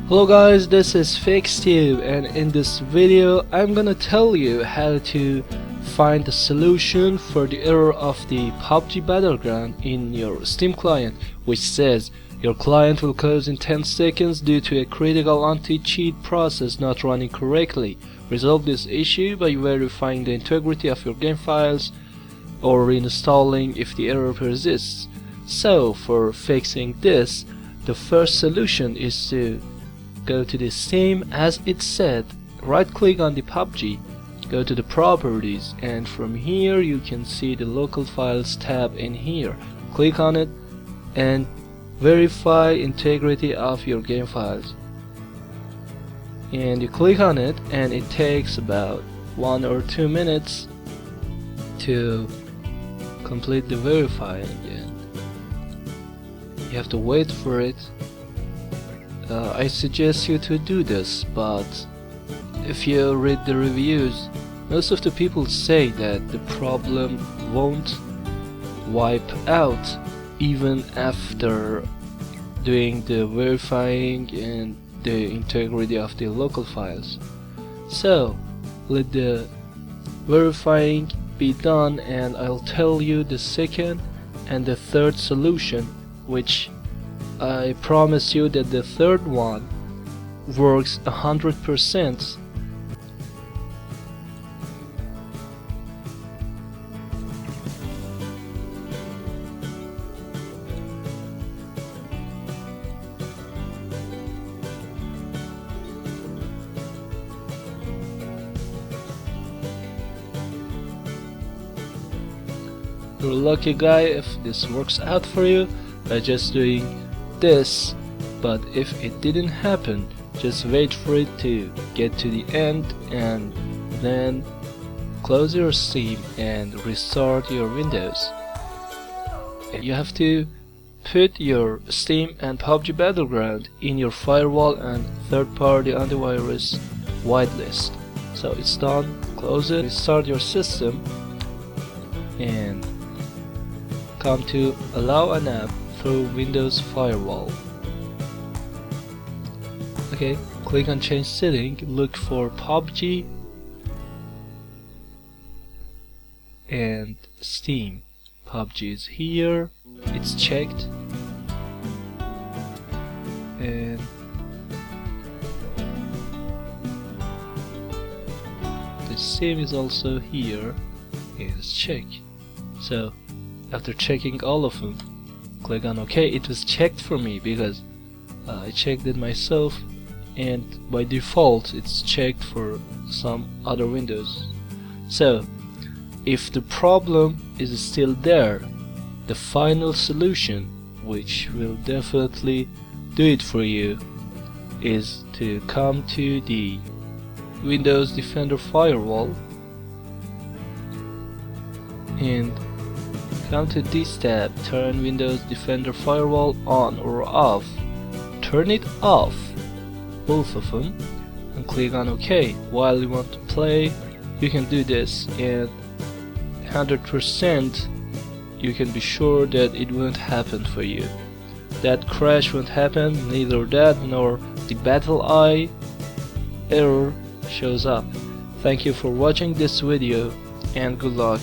Hello guys, this is FixTube, and in this video I'm gonna tell you how to find the solution for the error of the PUBG Battleground in your Steam client, which says your client will close in 10 seconds due to a critical anti-cheat process not running correctly. Resolve this issue by verifying the integrity of your game files or reinstalling if the error persists. So for fixing this, the first solution is to go to the Steam as it said, right click on the PUBG, go to the properties, and from here you can see the local files tab in here. Click on it and verify integrity of your game files, and you click on it and it takes about 1 or 2 minutes to complete the verifying, and you have to wait for it. I suggest you to do this, but if you read the reviews, most of the people say that the problem won't wipe out even after doing the verifying and the integrity of the local files. So let the verifying be done, and I'll tell you the second and the third solution, which I promise you that the third one works 100%. You're a lucky guy if this works out for you by just doing this, but if it didn't happen, just wait for it to get to the end and then close your Steam and restart your Windows. You have to put your Steam and PUBG Battleground in your firewall and third-party antivirus whitelist. So it's done, close it, restart your system, and come to allow an app through Windows Firewall. Okay, click on change setting, look for PUBG and Steam. PUBG is here, it's checked, and the Steam is also here and it's checked. So after checking all of them, click on OK. It was checked for me because I checked it myself, and by default it's checked for some other windows. So if the problem is still there, the final solution, which will definitely do it for you, is to come to the Windows Defender Firewall and come to this tab, turn Windows Defender Firewall on or off. Turn it off, both of them, and click on OK. While you want to play, you can do this, and 100% you can be sure that it won't happen for you. That crash won't happen, neither that nor the Battle Eye error shows up. Thank you for watching this video, and good luck.